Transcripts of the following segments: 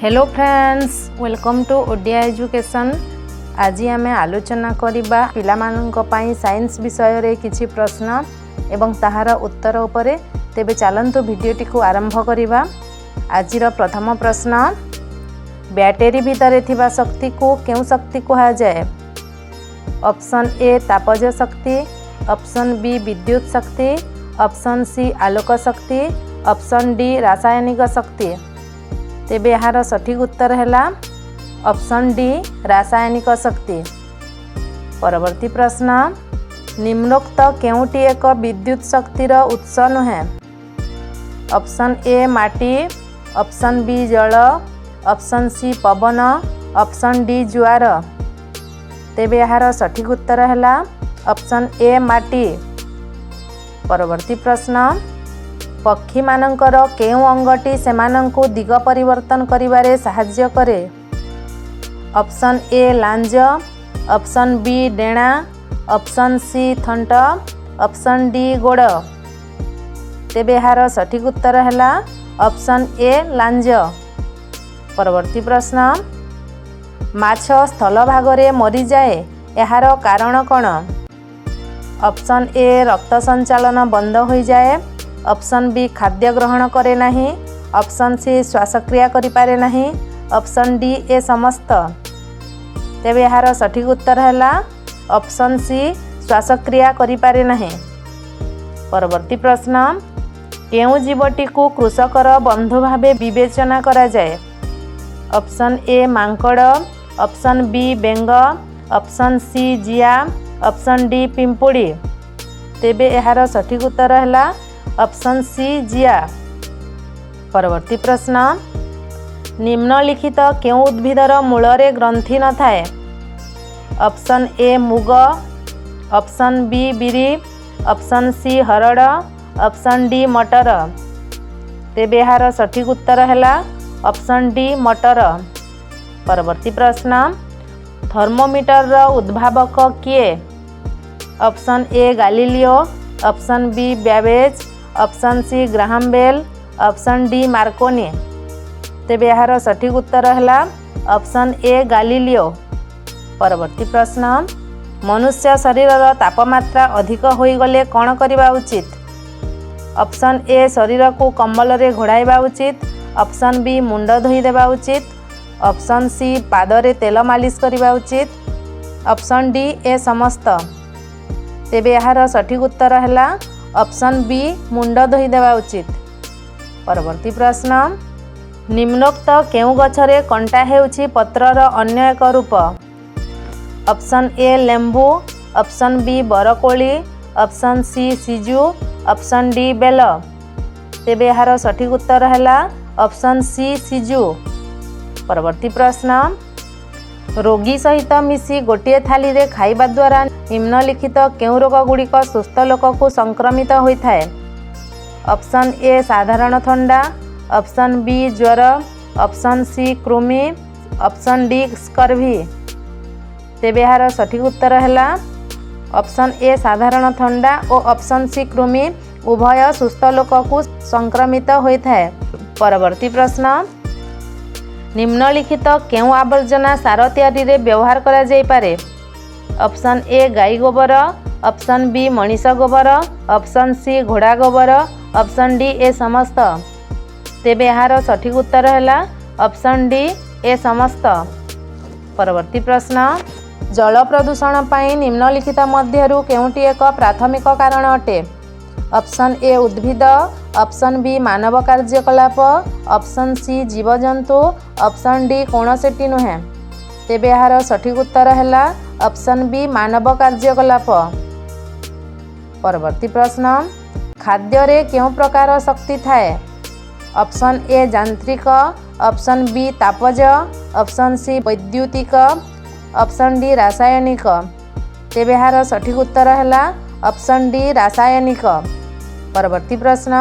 Hello friends, welcome to Odia education. आज आम आलोचना करबा पिलामानंक पई साइंस विषय रे किछि प्रश्न एवं ताहार उत्तर उपरे। तेबे चलंतु वीडियोटी को आरंभ करबा। आजिर प्रथम प्रश्न, बैटरी भितर थिबा शक्ति को केउ शक्ति कहा जाए? ऑप्शन ए तापज शक्ति, ऑप्शन बी विद्युत शक्ति, ऑप्शन सी आलोक शक्ति, ऑप्शन डी रासायनिक शक्ति। तेबे यार सठिक उत्तर है ऑप्शन डी रासायनिक शक्ति। परवर्ती प्रश्न, निम्नोक्त केउटी एक विद्युत शक्तिर उत्स नुहे? ऑप्शन ए माटी, ऑप्शन बी जल, ऑप्शन सी पवन, ऑप्शन डी ज्वार। तेबे यार सठिक उत्तर है ऑप्शन ए माटी। परवर्ती प्रश्न, पक्षी मानकर केउ अंगटी सेमानंकु दिग परिवर्तन करिबारे साहाय्य करे? ऑप्शन ए लांज, ऑप्शन बी डेणा, ऑप्शन सी थंट, ऑप्शन डी गोड़। तेबे यार सठिक उत्तर है ऑप्शन ए लांज। परवर्ती प्रश्न, माछ स्थल भागरे मरी जाए, यार कारण कौन? ऑप्शन ए रक्त संचालन बंद हो जाए, ऑप्शन बी खाद्य ग्रहण करे नहीं, ऑप्शन सी श्वासक्रिया करि पारे नहीं, ऑप्शन डी ए समस्त। तेबे यार सठिक उत्तर है ऑप्शन सी श्वासक्रिया करि पारे नहीं। परवर्ती प्रश्न, केउ जीवटी को कृषकर बंधु भावे विवेचना करा जाए? ऑप्शन ए मांकड़, ऑप्शन बी बेंग, ऑप्शन सी जिया, ऑप्शन डी पिंपुड़ी। तेबे यार सठिक उत्तर है ऑप्शन सी जिया। परवर्ती प्रश्न, निम्नलिखित केउ उद्भिदर मूलरे ग्रंथि न थाए? ऑप्शन ए मुग, ऑप्शन बी बिरी, ऑप्शन सी हरड़, ऑप्शन डी मटर। तेबे यार सठिक उत्तर है ऑप्शन डी मटर। परवर्ती प्रश्न, थर्मोमीटर उद्भावक किए? Option A Galileo, option B Babbage, option C Graham Bell, option D Marconi. तेबे यार सठिक उत्तर है ऑप्शन ए गालीलियो। परवर्ती प्रश्न, मनुष्य शरीरर तापमात्रा अधिक होईगले कौन करवा उचित? ऑप्शन ए शरीर को कंबल रे घोड़ाइबा उचित, ऑप्शन बी मुंड धोई देबा उचित, ऑप्शन सी पादरे तेल मालिश करवा उचित, ऑप्शन डी ए समस्त। तेबे यार सठिक उत्तर है ऑप्शन बी मुंड धोई देवा उचित। परवर्ती प्रश्न, निम्नोक्त केउ गछरे कंटा हेउछि पत्रर अन्य एक रूप? ऑप्शन ए लेंबू, ऑप्शन बी बरकोली, ऑप्शन सी सिजु, ऑप्शन डी बेल। तेबे यार सठिक उत्तर है ऑप्शन सी सिजु। परवर्ती प्रश्न, रोगी सहित मिसी गोटे थाली रे खाइबा द्वारा निम्नलिखित केउ रोग गुड़िक सुस्थ लोक को संक्रमित होता है? ऑप्शन ए साधारण थंडा, ऑप्शन बी ज्वर, ऑप्शन सी कृमि, ऑप्शन डी स्कर्वी। तेबे यार सठिक उत्तर है ऑप्शन ए साधारण थंडा और ऑप्शन सी कृमि उभय सुस्थ लोक को संक्रमित होता है। परवर्ती प्रश्न, निम्नलिखित केउ आवर्जना सार तैयारी रे व्यवहार करा जाई पारे? ऑप्शन ए गाई गोबर, ऑप्शन बी मनीष गोबर, ऑप्शन सी घोड़ा गोबर, ऑप्शन डी ए समस्त। तेबे यार सठिक उत्तर है ऑप्शन डी ए समस्त। परवर्ती प्रश्न, जल प्रदूषण पई निम्नलिखित मध्यरु केउटी एक प्राथमिक कारण अटे? ऑप्शन ए उद्भिद, ऑप्शन बी मानव कार्यकलाप, ऑप्शन सी जीवजंतु, ऑप्शन डी कौनसेटी नुहे। तेबे यार सठिक उत्तर है ऑप्शन बी मानव कार्यकलाप। परवर्ती प्रश्न, खाद्य रे केउ प्रकार शक्ति थाए? ऑप्शन ए यांत्रिक, ऑप्शन बी तापज, ऑप्शन सी वैद्युतिक, ऑप्शन डी रासायनिक। तेबे यार सठिक उत्तर है ऑप्शन डी रासायनिक। परवर्ती प्रश्न,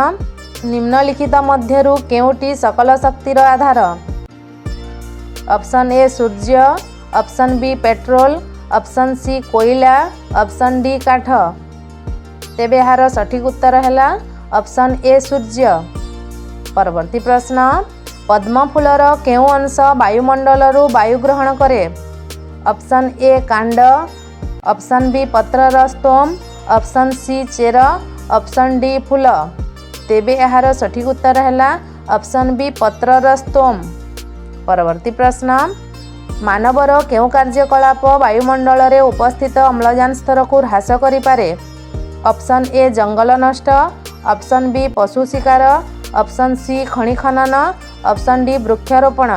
निम्नलिखित मध्यरु केउटी सकल शक्तिर आधार? ऑप्शन ए सूर्य, option B petrol, option C कोयला, ऑप्शन डी काठ। तेबे यार सठिक उत्तर है ऑप्शन ए सूर्य। परवर्ती प्रश्न, पद्म फूलर केउं अंश वायुमंडलरू वायु ग्रहण करे? ऑप्शन ए कांड, ऑप्शन बी पत्रर स्टोम, ऑप्शन सी चेर, ऑप्शन डी फूल। तेबे यार सठिक उत्तर है ऑप्शन बी पत्रर स्टोम। परवर्ती प्रश्न, मानवर केउं कार्यकलाप वायुमंडल रे उपस्थित अम्लजान स्तर को ह्रास करिपारे? ऑप्शन ए जंगल नष्ट, ऑप्शन बी पशु शिकार, ऑप्शन सी खनि खनन, ऑप्शन डी वृक्षारोपण।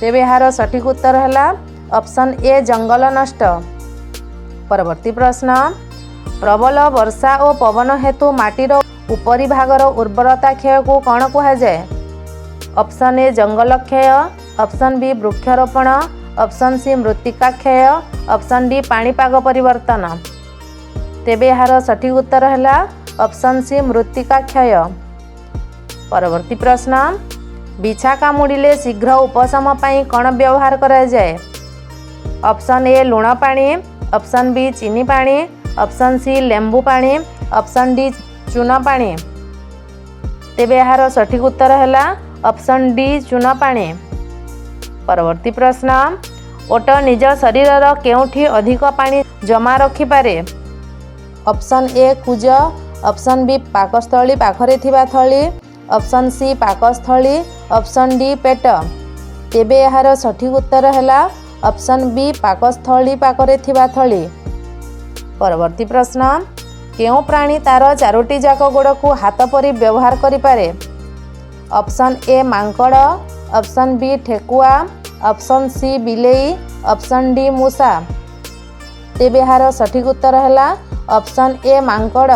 तेबे यार सठिक उत्तर है ऑप्शन ए जंगल नष्ट। परवर्ती प्रश्न, प्रबल वर्षा और पवन हेतु माटीर उपरी भागर उर्वरता क्षय को कौन कहुए? ऑप्शन ए जंगल क्षय, ऑप्शन बी वृक्षारोपण, ऑप्शन सी मृत्तिका क्षय, ऑप्शन डी पाणीपाग परिवर्तन। तेबे यार सठिक उत्तर है ऑप्शन सी मृत्तिका क्षय। परवर्ती प्रश्न, बिछा कामुड़िले शीघ्र उपशम पाई कौन व्यवहार करा जाए? ऑप्शन ए लुण पानी, ऑप्शन बी चीनी पानी, ऑप्शन सी लेंबू पानी, ऑप्शन डी चूना पानी। तेबे यार सठिक उत्तर है ऑप्शन डी चूना पानी। परवर्ती प्रश्न, ओट निज शरीरर केउठी अधिक पानी जमा रखिपारे? Option A Kunj, option B पाकस्थली पाखरे थिबा थली, ऑप्शन सी पाकस्थली, ऑप्शन डी पेट। तेबे यार सठिक उत्तर है ऑप्शन बी पाकस्थली पाखरे थिबा थली। परवर्ती प्रश्न, केउं प्राणी तार चारोटी जाक गोड़ को हाथ परी व्यवहार करिपारे? ऑप्शन ए मांकड़, ऑप्शन बी ठेकुआ, ऑप्शन सी बिलेई, ऑप्शन डी मूषा। तेबे यार सठिक उत्तर है ऑप्शन ए मांकड़।